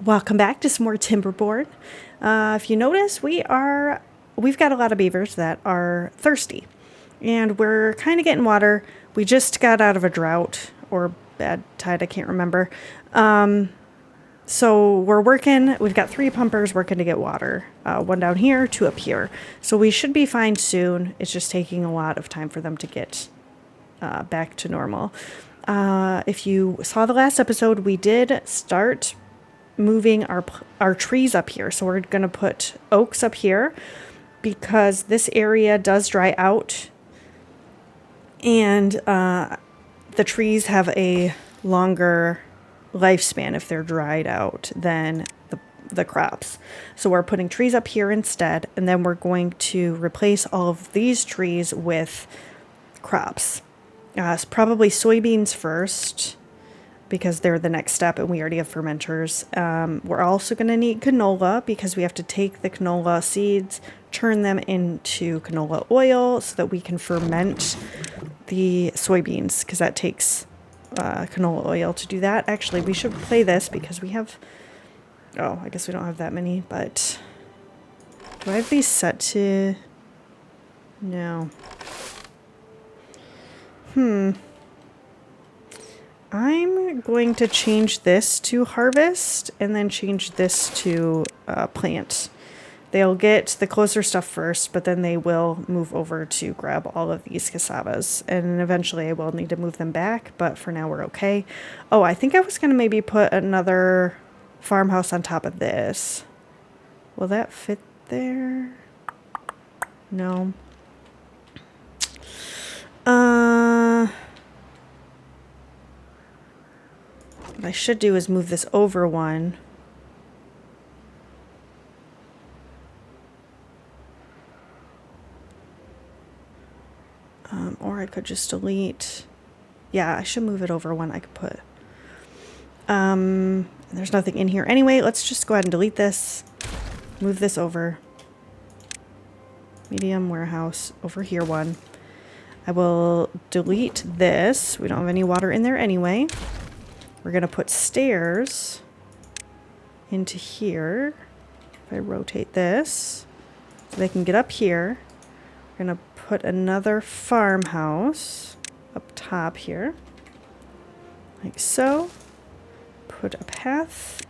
Welcome back to some more Timberborn. If you notice, we've got a lot of beavers that are thirsty, and we're kind of getting water. We just got out of a drought or bad tide, I can't remember. So we're working. We've got 3 pumpers working to get water. 1 down here, 2 up here. So we should be fine soon. It's just taking a lot of time for them to get back to normal. If you saw the last episode, we did start moving our trees up here. So we're going to put oaks up here because this area does dry out, and the trees have a longer lifespan if they're dried out than the crops. So we're putting trees up here instead, and then we're going to replace all of these trees with crops. Probably soybeans first, because they're the next step, and we already have fermenters. We're also going to need canola because we have to take the canola seeds, turn them into canola oil so that we can ferment the soybeans, because that takes canola oil to do that. Actually, we should play this because we have... Oh, I guess we don't have that many, but... Do I have these set to... No. I'm going to change this to harvest and then change this to plant. They'll get the closer stuff first, but then they will move over to grab all of these cassavas. And eventually I will need to move them back, but for now we're okay. Oh, I think I was going to maybe put another farmhouse on top of this. Will that fit there? No. What I should do is move this over one. Or I could just delete. Yeah, I should move it over one. I could put... there's nothing in here anyway. Let's just go ahead and delete this. Move this over. Medium warehouse over here one. I will delete this. We don't have any water in there anyway. We're going to put stairs into here. If I rotate this, so they can get up here. We're going to put another farmhouse up top here, like so. Put a path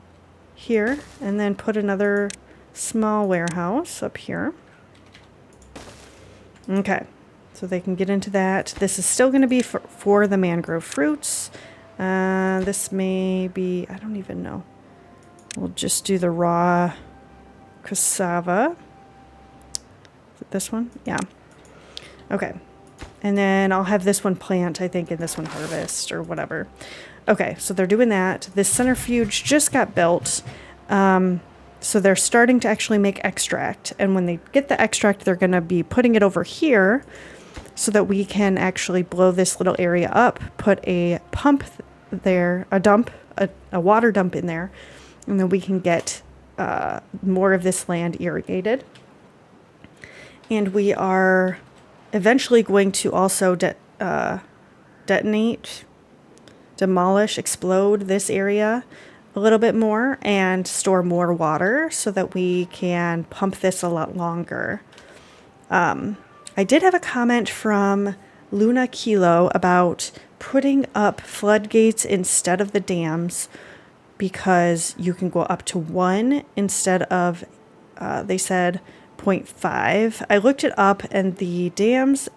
here, and then put another small warehouse up here. Okay, so they can get into that. This is still going to be for the mangrove fruits. This may be, I don't even know. We'll just do the raw cassava. Is it this one? Yeah. Okay. And then I'll have this one plant, I think, and this one harvest or whatever. Okay, so they're doing that. This centrifuge just got built. So they're starting to actually make extract. And when they get the extract, they're going to be putting it over here so that we can actually blow this little area up, put a pump there, a water dump in there, and then we can get more of this land irrigated. And we are eventually going to also demolish, explode this area a little bit more and store more water so that we can pump this a lot longer. I did have a comment from Luna Kilo about putting up floodgates instead of the dams because you can go up to 1 instead of, they said, 0.5. I looked it up, and the dams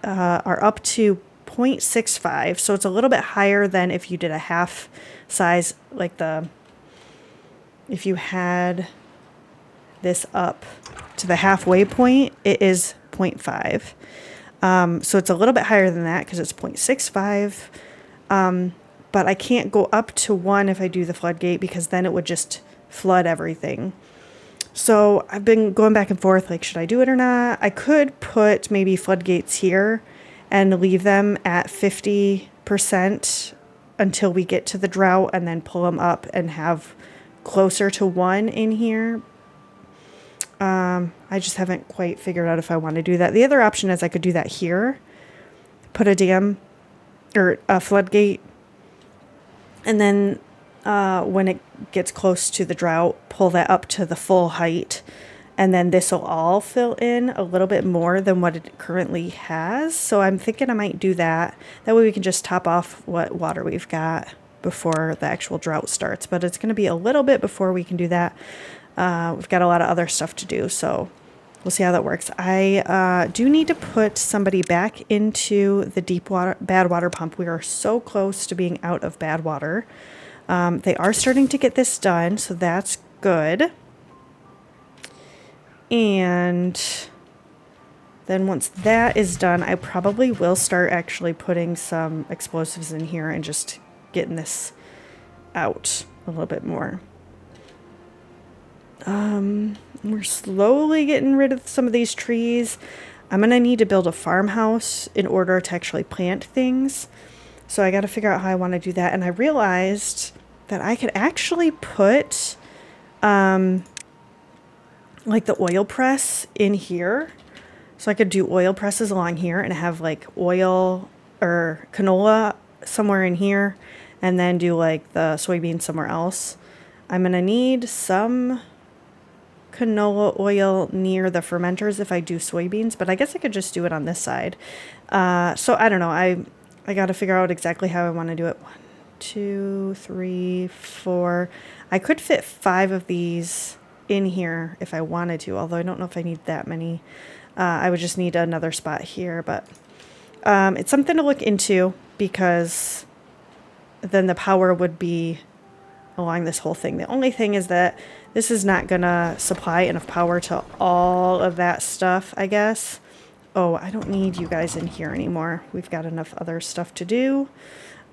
are up to 0.65, so it's a little bit higher than if you did a half size, like if you had this up to the halfway point, it is 0.5. So it's a little bit higher than that because it's 0.65. But I can't go up to 1 if I do the floodgate because then it would just flood everything. So I've been going back and forth, like, should I do it or not? I could put maybe floodgates here and leave them at 50% until we get to the drought and then pull them up and have closer to 1 in here. I just haven't quite figured out if I want to do that. The other option is I could do that here, put a dam or a floodgate, and then when it gets close to the drought, pull that up to the full height, and then this will all fill in a little bit more than what it currently has. So I'm thinking I might do that. That way we can just top off what water we've got before the actual drought starts. But it's going to be a little bit before we can do that. We've got a lot of other stuff to do, so we'll see how that works. I do need to put somebody back into the bad water pump. We are so close to being out of bad water. They are starting to get this done, so that's good. And then once that is done, I probably will start actually putting some explosives in here and just getting this out a little bit more. We're slowly getting rid of some of these trees. I'm going to need to build a farmhouse in order to actually plant things. So I got to figure out how I want to do that. And I realized that I could actually put like the oil press in here. So I could do oil presses along here and have like oil or canola somewhere in here and then do like the soybeans somewhere else. I'm going to need some canola oil near the fermenters if I do soybeans, but I guess I could just do it on this side. So I don't know. I got to figure out exactly how I want to do it. 1, 2, 3, 4. I could fit 5 of these in here if I wanted to, although I don't know if I need that many. I would just need another spot here, but it's something to look into because then the power would be along this whole thing. The only thing is that this is not gonna supply enough power to all of that stuff, I guess. Oh, I don't need you guys in here anymore. We've got enough other stuff to do.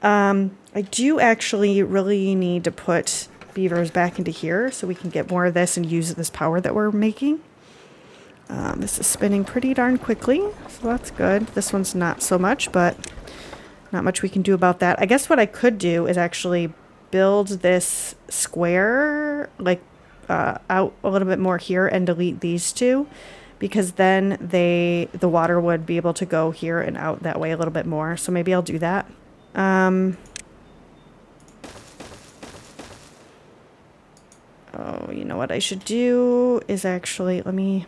I do actually really need to put beavers back into here so we can get more of this and use this power that we're making. This is spinning pretty darn quickly, so that's good. This one's not so much, but not much we can do about that. I guess what I could do is actually build this square like out a little bit more here and delete these two, because then the water would be able to go here and out that way a little bit more. So maybe I'll do that. Oh, you know what I should do is actually, let me...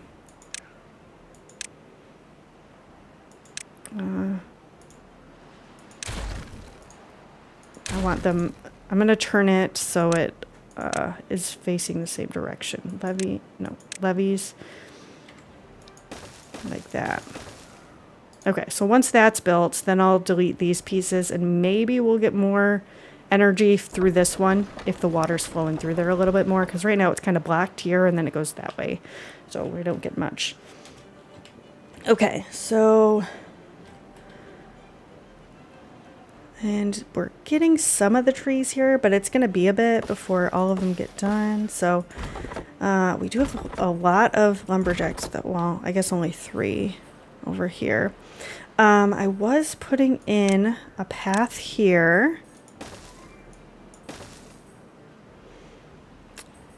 I want them... I'm going to turn it so it is facing the same direction. Levees. Like that. Okay, so once that's built, then I'll delete these pieces and maybe we'll get more energy through this one if the water's flowing through there a little bit more, because right now it's kind of blocked here and then it goes that way. So we don't get much. Okay, so... And we're getting some of the trees here, but it's going to be a bit before all of them get done. So we do have a lot of lumberjacks that, well, I guess only 3 over here. I was putting in a path here.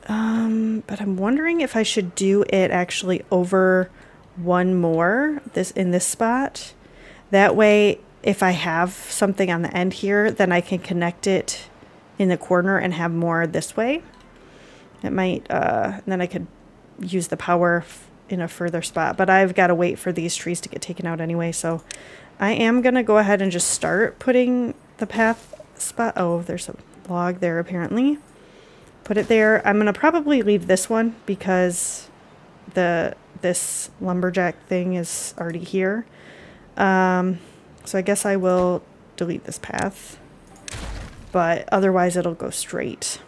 But I'm wondering if I should do it actually over one more in this spot. That way, if I have something on the end here, then I can connect it in the corner and have more this way. It might, then I could use the power in a further spot, but I've got to wait for these trees to get taken out anyway. So I am going to go ahead and just start putting the path spot. Oh, there's a log there apparently. Put it there. I'm going to probably leave this one because this lumberjack thing is already here. So I guess I will delete this path, but otherwise it'll go straight.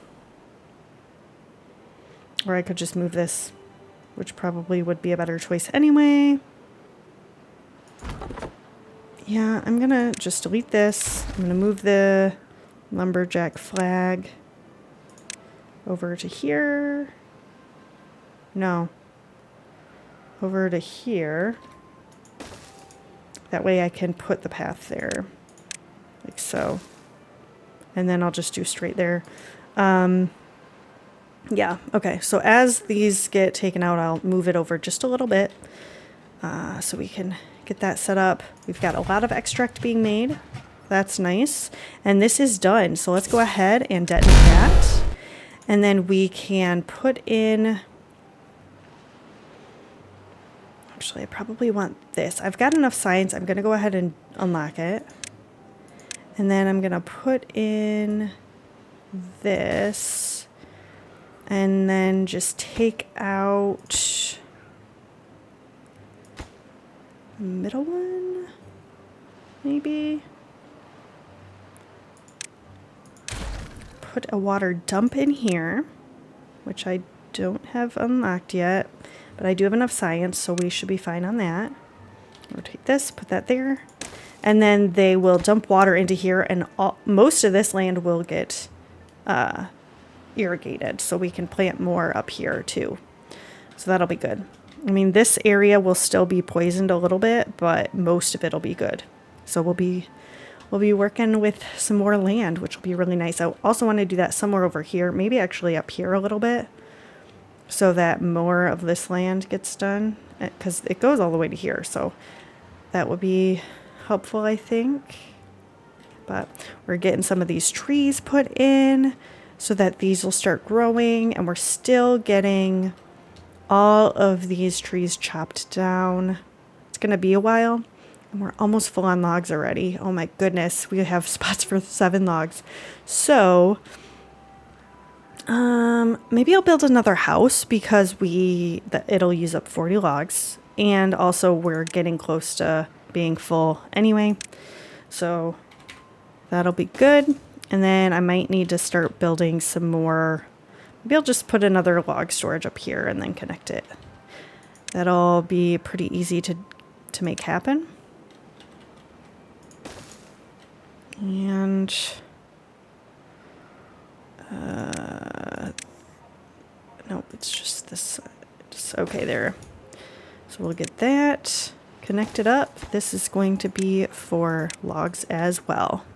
Or I could just move this, which probably would be a better choice anyway. Yeah, I'm gonna just delete this. I'm gonna move the lumberjack flag over to here. No. Over to here. That way I can put the path there, like so. And then I'll just do straight there. Yeah, okay. So as these get taken out, I'll move it over just a little bit so we can get that set up. We've got a lot of extract being made. That's nice. And this is done. So let's go ahead and detonate that. And then we can put in, actually I probably want this. I've got enough science. I'm going to go ahead and unlock it. And then I'm going to put in this and then just take out the middle one, maybe. Put a water dump in here, which I don't have unlocked yet, but I do have enough science, so we should be fine on that. Rotate this, put that there, and then they will dump water into here, and most of this land will get irrigated, so we can plant more up here too. So that'll be good. I mean, this area will still be poisoned a little bit, but most of it'll be good. So we'll be working with some more land, which will be really nice. I also want to do that somewhere over here, maybe actually up here a little bit, so that more of this land gets done, because it goes all the way to here. So that would be helpful, I think. But we're getting some of these trees put in so that these will start growing, and we're still getting all of these trees chopped down. It's going to be a while, and we're almost full on logs already. Oh my goodness, we have spots for 7 logs. So maybe I'll build another house, because it'll use up 40 logs, and also we're getting close to being full anyway. So that'll be good. And then I might need to start building some more. Maybe I'll just put another log storage up here and then connect it. That'll be pretty easy to make happen. And nope, it's just this. Okay, there. So we'll get that connected up. This is going to be for logs as well.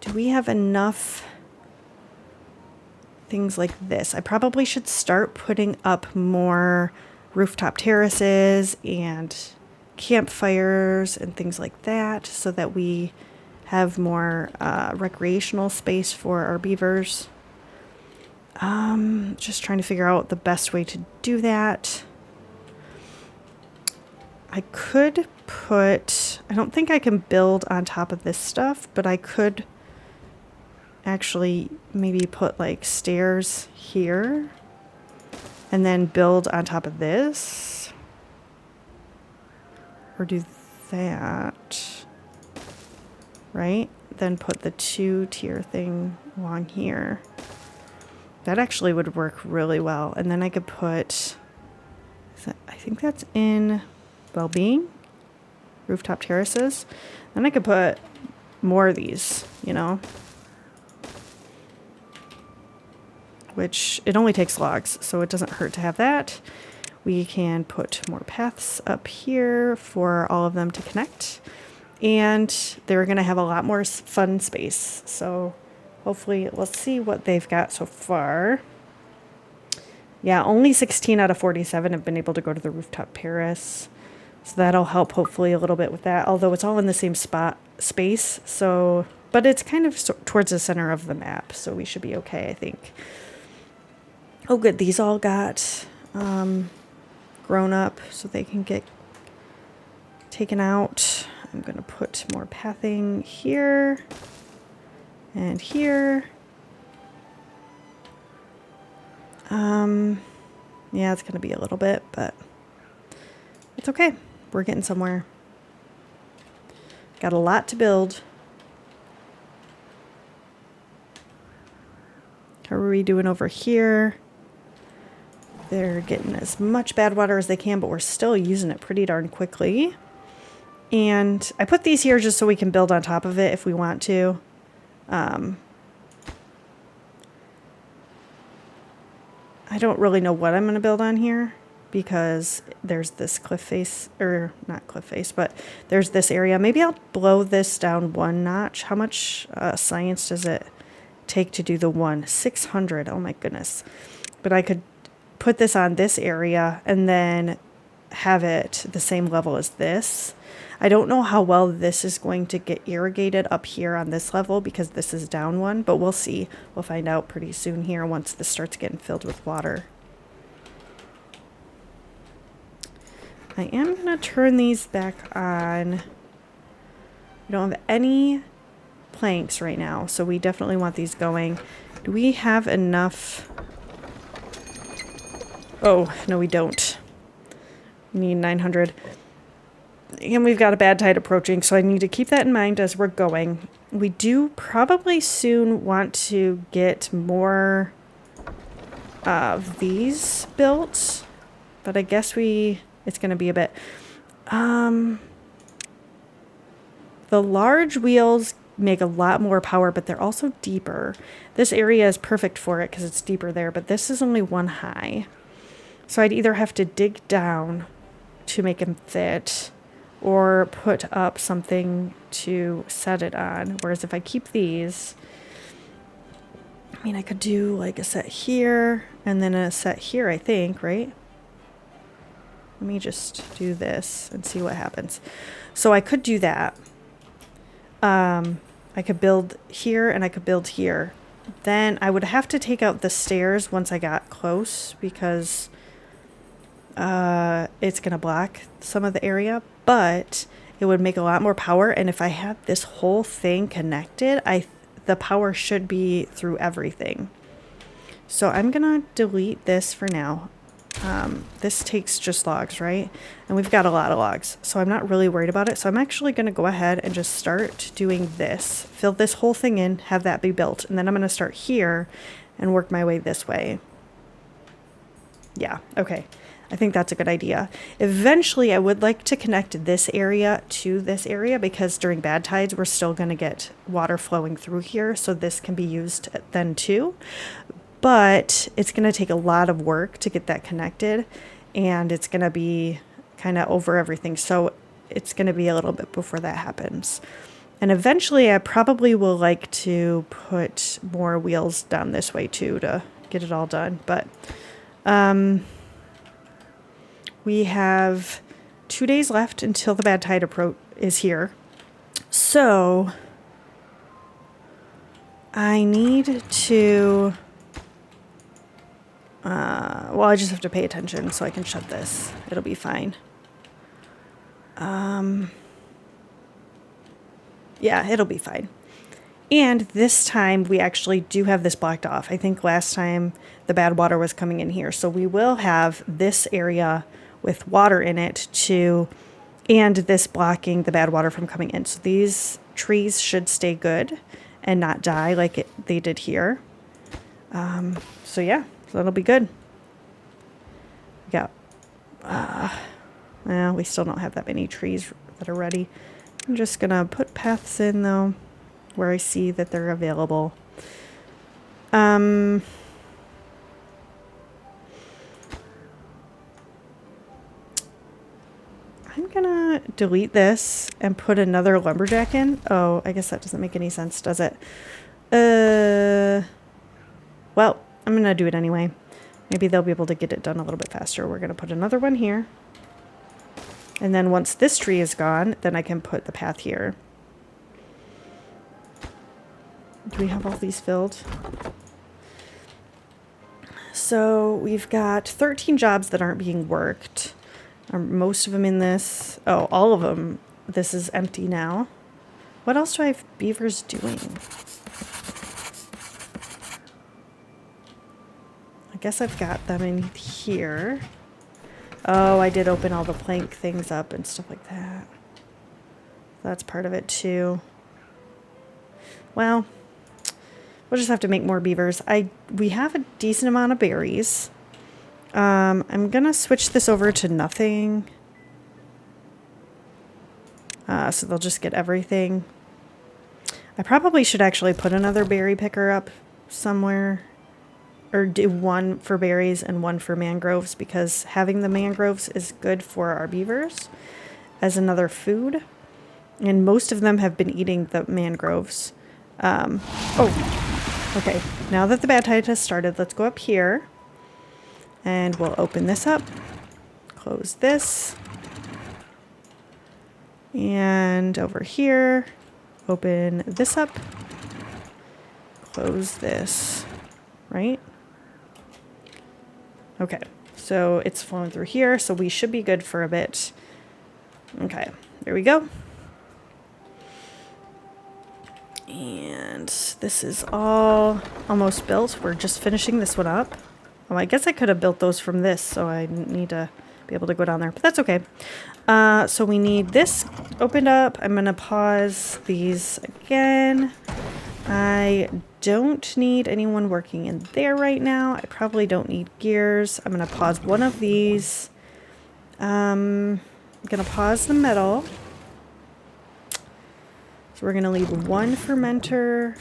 Do we have enough things like this? I probably should start putting up more rooftop terraces and campfires and things like that, so that we have more recreational space for our beavers. Just trying to figure out the best way to do that. I could put, I don't think I can build on top of this stuff, but I could actually maybe put like stairs here and then build on top of this, or do that, right? Then put the 2-tier thing along here. That actually would work really well. And then I could put, I think that's in well-being, rooftop terraces. Then I could put more of these, you know, which it only takes logs, so it doesn't hurt to have that. We can put more paths up here for all of them to connect, and they're going to have a lot more fun space. So hopefully, let's see what they've got so far. Yeah, only 16 out of 47 have been able to go to the rooftop terrace. So that'll help hopefully a little bit with that, although it's all in the same space. So, but it's kind of towards the center of the map, so we should be okay, I think. Oh, good. These all got grown up, so they can get taken out. I'm going to put more pathing here and here. Yeah, it's going to be a little bit, but it's okay. We're getting somewhere. Got a lot to build. How are we doing over here? They're getting as much bad water as they can, but we're still using it pretty darn quickly. And I put these here just so we can build on top of it if we want to. I don't really know what I'm going to build on here, because there's this cliff face, or not cliff face, but there's this area. Maybe I'll blow this down 1 notch. How much science does it take to do the one? 600. Oh my goodness. But I could put this on this area and then have it the same level as this. I don't know how well this is going to get irrigated up here on this level because this is down one, but we'll see. We'll find out pretty soon here once this starts getting filled with water. I am going to turn these back on. We don't have any planks right now, so we definitely want these going. Do we have enough? Oh, no, we don't. We need 900. And we've got a bad tide approaching, so I need to keep that in mind as we're going. We do probably soon want to get more of these built, but I guess it's going to be a bit. The large wheels make a lot more power, but they're also deeper. This area is perfect for it because it's deeper there, but this is only one high. So I'd either have to dig down to make them fit or put up something to set it on. Whereas if I keep these, I mean, I could do like a set here and then a set here, I think, right? Let me just do this and see what happens. So I could do that. I could build here and I could build here. Then I would have to take out the stairs once I got close because it's going to block some of the area, but it would make a lot more power. And if I had this whole thing connected, the power should be through everything. So I'm going to delete this for now. This takes just logs, right? And we've got a lot of logs, so I'm not really worried about it. So I'm actually going to go ahead and just start doing this. Fill this whole thing in, have that be built. And then I'm going to start here and work my way this way. Yeah, okay. I think that's a good idea. Eventually, I would like to connect this area to this area because during bad tides, we're still going to get water flowing through here. So this can be used then too. But it's going to take a lot of work to get that connected. And it's going to be kind of over everything. So it's going to be a little bit before that happens. And eventually, I probably will like to put more wheels down this way too to get it all done. But we have 2 days left until the bad tide is here. So I need to, well, I just have to pay attention so I can shut this. It'll be fine. Yeah, it'll be fine. And this time we actually do have this blocked off. I think last time the bad water was coming in here. So we will have this area with water in it and this blocking the bad water from coming in. So these trees should stay good and not die like they did here. So yeah, so that'll be good. We got, well, we still don't have that many trees that are ready. I'm just gonna put paths in though, where I see that they're available. I'm gonna delete this and put another lumberjack in. Oh, I guess that doesn't make any sense, does it? Well, I'm gonna do it anyway. Maybe they'll be able to get it done a little bit faster. We're gonna put another one here. And then once this tree is gone, then I can put the path here. Do we have all these filled? So we've got 13 jobs that aren't being worked. Are most of them in this? Oh, all of them. This is empty now. What else do I have beavers doing? I guess I've got them in here. Oh, I did open all the plank things up and stuff like that. That's part of it too. Well, we'll just have to make more beavers. We have a decent amount of berries. I'm gonna switch this over to nothing. So they'll just get everything. I probably should actually put another berry picker up somewhere. Or do one for berries and one for mangroves, because having the mangroves is good for our beavers as another food. And most of them have been eating the mangroves. Oh, okay. Now that the bad tide has started, let's go up here. And we'll open this up. Close this. And over here, open this up. Close this, right? Okay, so it's flowing through here, so we should be good for a bit. Okay, there we go. And this is all almost built. We're just finishing this one up. Well, I guess I could have built those from this, so I didn't need to be able to go down there, but that's okay. So we need this opened up. I'm gonna pause these again. I don't need anyone working in there right now. I probably don't need gears. I'm gonna pause one of these. I'm gonna pause the metal. So we're gonna leave one fermenter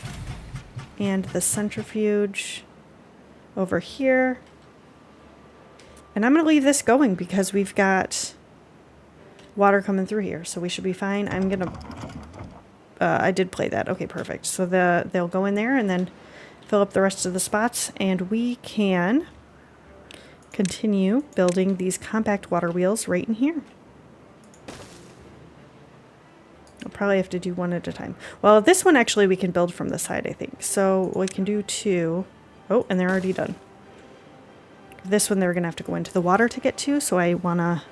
and the centrifuge over here. And I'm gonna leave this going because we've got water coming through here, so we should be fine. I'm gonna, I did play that. Okay, perfect. So they'll go in there and then fill up the rest of the spots, and we can continue building these compact water wheels right in here. I'll probably have to do one at a time. Well, this one actually we can build from the side, I think. So we can do two. Oh, and they're already done. This one they're gonna have to go into the water to get to, so I wanna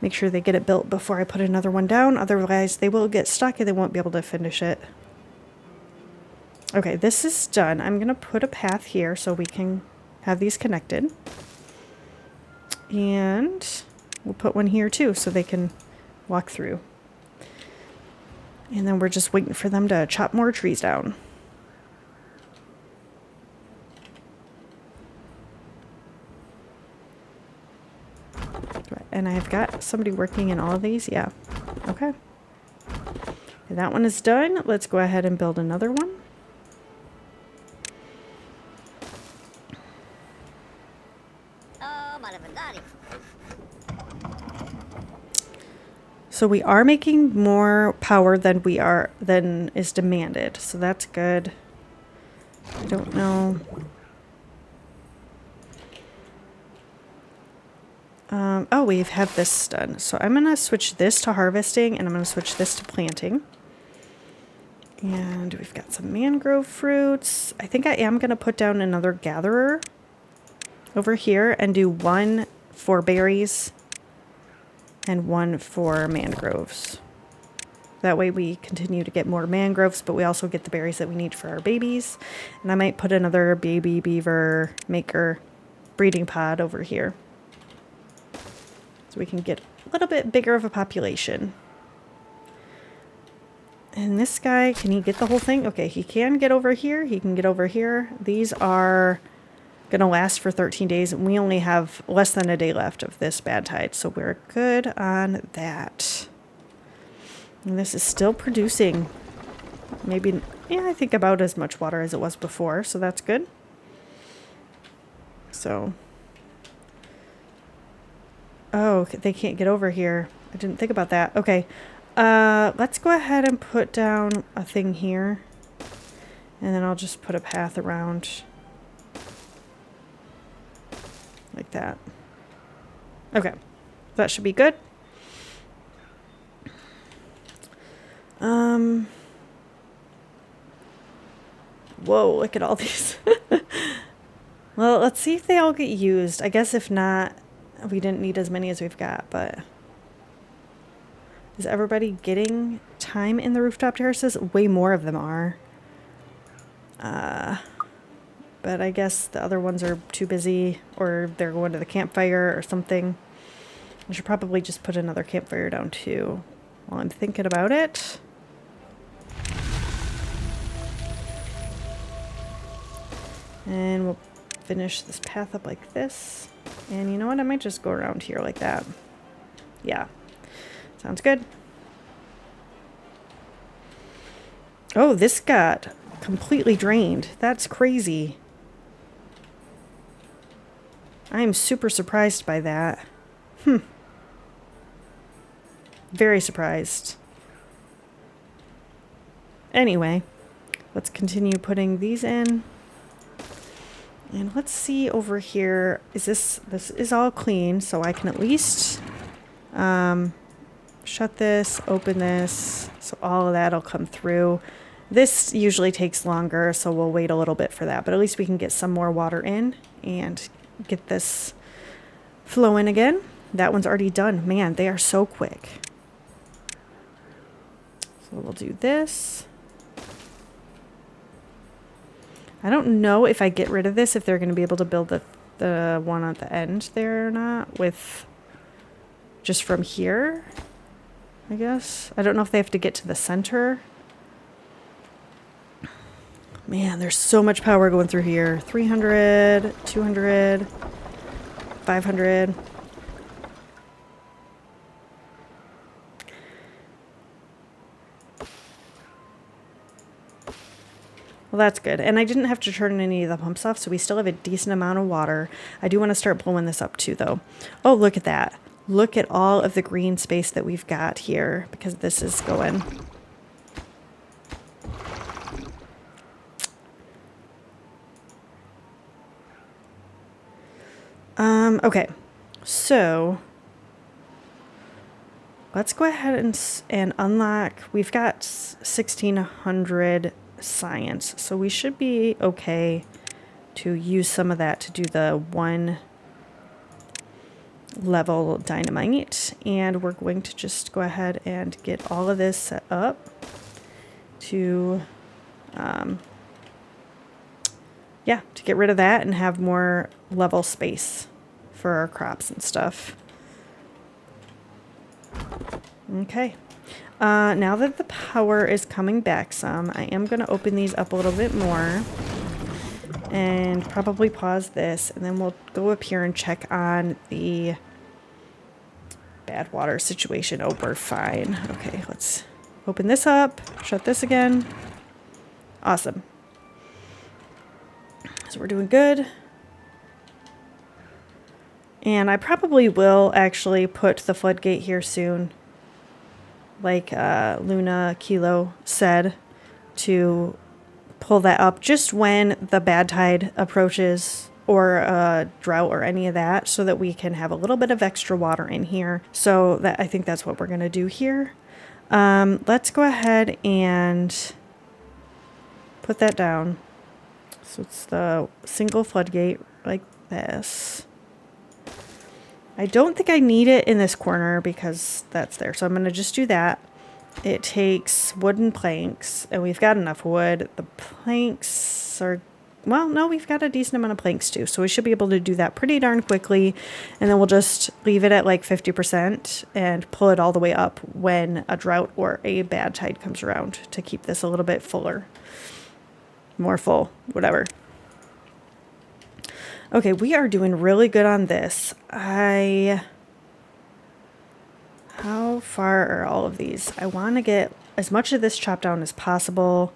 make sure they get it built before I put another one down. Otherwise they will get stuck and they won't be able to finish it. Okay, this is done. I'm gonna put a path here so we can have these connected. And we'll put one here too so they can walk through. And then we're just waiting for them to chop more trees down. And I've got somebody working in all of these. Yeah. Okay. And that one is done. Let's go ahead and build another one. So we are making more power than than is demanded. So that's good. I don't know. Oh, we have this done. So I'm going to switch this to harvesting, and I'm going to switch this to planting. And we've got some mangrove fruits. I think I am going to put down another gatherer over here and do one for berries and one for mangroves. That way we continue to get more mangroves, but we also get the berries that we need for our babies. And I might put another baby beaver maker breeding pod over here, so we can get a little bit bigger of a population. And this guy, can he get the whole thing? Okay, he can get over here. He can get over here. These are going to last for 13 days. And we only have less than a day left of this Badtide, so we're good on that. And this is still producing maybe, yeah, I think about as much water as it was before, so that's good. So... oh, they can't get over here. I didn't think about that. Okay. Let's go ahead and put down a thing here. And then I'll just put a path around. Like that. Okay. That should be good. Whoa, look at all these. Well, let's see if they all get used. I guess if not, we didn't need as many as we've got, but is everybody getting time in the rooftop terraces? Way more of them are. But I guess the other ones are too busy, or they're going to the campfire or something. I should probably just put another campfire down too while I'm thinking about it. And we'll finish this path up like this. And you know what? I might just go around here like that. Yeah. Sounds good. Oh, this got completely drained. That's crazy. I am super surprised by that. Very surprised. Anyway, let's continue putting these in. And let's see over here. Is this is all clean, so I can at least shut this, open this, so all of that'll come through. This usually takes longer, so we'll wait a little bit for that, but at least we can get some more water in and get this flowing again. That one's already done. Man, they are so quick. So we'll do this. I don't know if I get rid of this, if they're going to be able to build the one at the end there or not, with just from here, I guess. I don't know if they have to get to the center. Man, there's so much power going through here. 300, 200, 500. Well, that's good. And I didn't have to turn any of the pumps off, so we still have a decent amount of water. I do want to start blowing this up too, though. Oh, look at that. Look at all of the green space that we've got here, because this is going. Okay. So let's go ahead and unlock. We've got 1600 science, so we should be okay to use some of that to do the 1 level dynamite. And we're going to just go ahead and get all of this set up to yeah, to get rid of that and have more level space for our crops and stuff. Okay. Now that the power is coming back some, I am going to open these up a little bit more and probably pause this, and then we'll go up here and check on the bad water situation. Oh, we're fine. Okay, let's open this up, shut this again. Awesome. So we're doing good. And I probably will actually put the floodgate here soon, like Luna Kilo said, to pull that up just when the bad tide approaches, or a drought or any of that, so that we can have a little bit of extra water in here. So that, I think that's what we're going to do here. Let's go ahead and put that down. So it's the single floodgate like this. I don't think I need it in this corner because that's there. So I'm going to just do that. It takes wooden planks, and we've got enough wood. The planks are, well, no, we've got a decent amount of planks too. So we should be able to do that pretty darn quickly. And then we'll just leave it at like 50% and pull it all the way up when a drought or a bad tide comes around to keep this a little bit fuller. More full, whatever. Okay, we are doing really good on this. How far are all of these? I want to get as much of this chopped down as possible.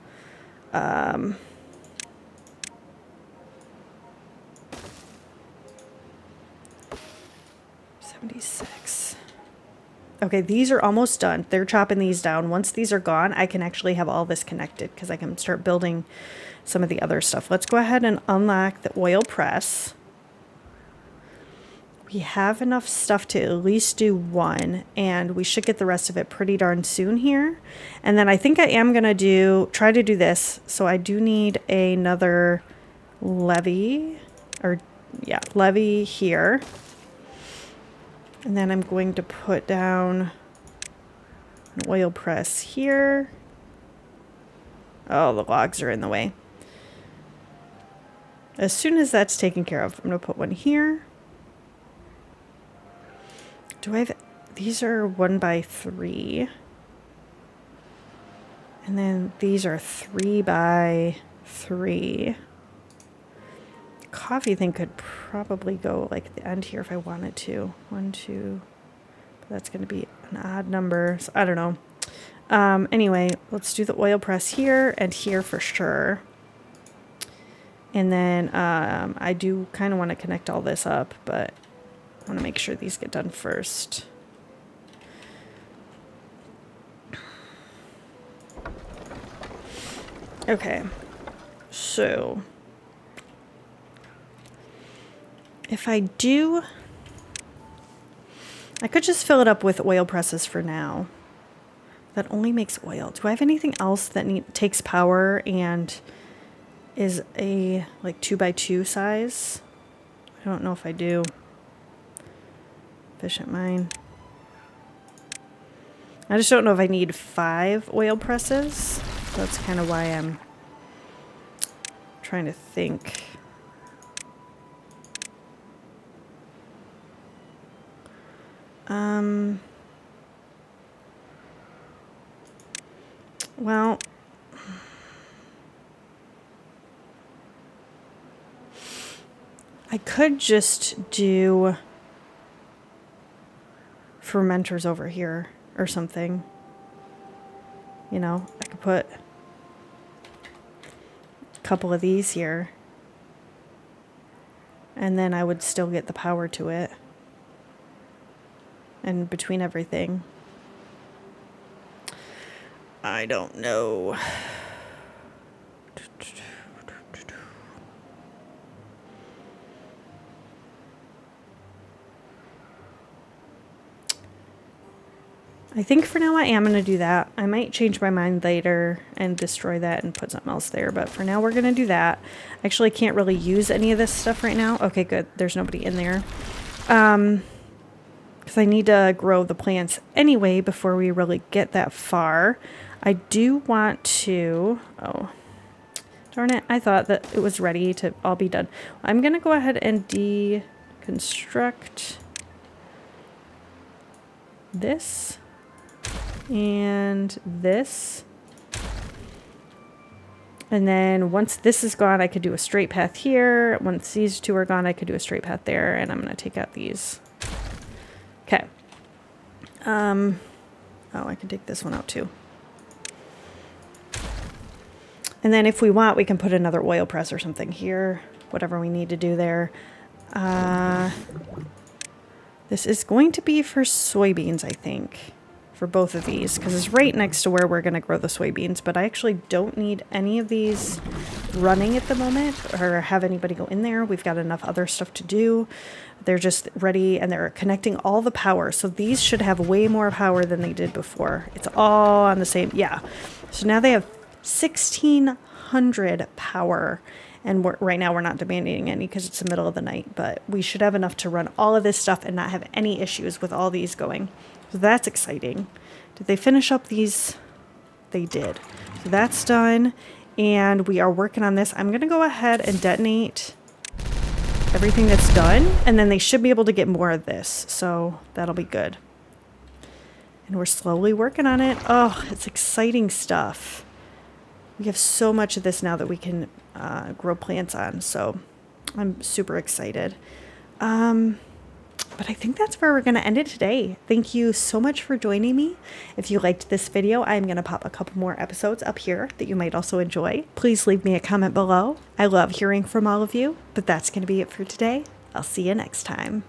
76. Okay, these are almost done. They're chopping these down. Once these are gone, I can actually have all this connected because I can start building some of the other stuff. Let's go ahead and unlock the oil press. We have enough stuff to at least do one, and we should get the rest of it pretty darn soon here. And then I think I am going to try to do this. So I do need another levee, or yeah, levee here. And then I'm going to put down an oil press here. Oh, the logs are in the way. As soon as that's taken care of, I'm going to put one here. Do I have... These are 1 by 3. And then these are 3 by 3. The coffee thing could probably go like the end here if I wanted to. 1, 2... But that's going to be an odd number, so I don't know. Anyway, let's do the oil press here and here for sure. And then I do kind of want to connect all this up, but I want to make sure these get done first. Okay, so if I do, I could just fill it up with oil presses for now. That only makes oil. Do I have anything else that takes power and is a like 2x2 size? I don't know if I do. Efficient mine. I just don't know if I need 5 oil presses. That's kind of why I'm trying to think. Well, I could just do fermenters over here or something. You know, I could put a couple of these here and then I would still get the power to it. And between everything, I don't know. I think for now I am going to do that. I might change my mind later and destroy that and put something else there. But for now we're going to do that. Actually, I can't really use any of this stuff right now. Okay, good. There's nobody in there. Because I need to grow the plants anyway before we really get that far. I do want to... Oh, darn it. I thought that it was ready to all be done. I'm going to go ahead and deconstruct this. And this. And then once this is gone, I could do a straight path here. Once these two are gone, I could do a straight path there. And I'm going to take out these. Okay. Oh, I can take this one out too. And then if we want, we can put another oil press or something here. Whatever we need to do there. This is going to be for soybeans, I think. For both of these, because it's right next to where we're going to grow the soybeans, but I actually don't need any of these running at the moment or have anybody go in there. We've got enough other stuff to do. They're just ready and they're connecting all the power. So these should have way more power than they did before. It's all on the same. Yeah. So now they have 1600 power. And right now we're not demanding any because it's the middle of the night, but we should have enough to run all of this stuff and not have any issues with all these going. So that's exciting. Did they finish up these? They did. So that's done. And we are working on this. I'm going to go ahead and detonate everything that's done. And then they should be able to get more of this. So that'll be good. And we're slowly working on it. Oh, it's exciting stuff. We have so much of this now that we can grow plants on. So I'm super excited. But I think that's where we're going to end it today. Thank you so much for joining me. If you liked this video, I'm going to pop a couple more episodes up here that you might also enjoy. Please leave me a comment below. I love hearing from all of you, but that's going to be it for today. I'll see you next time.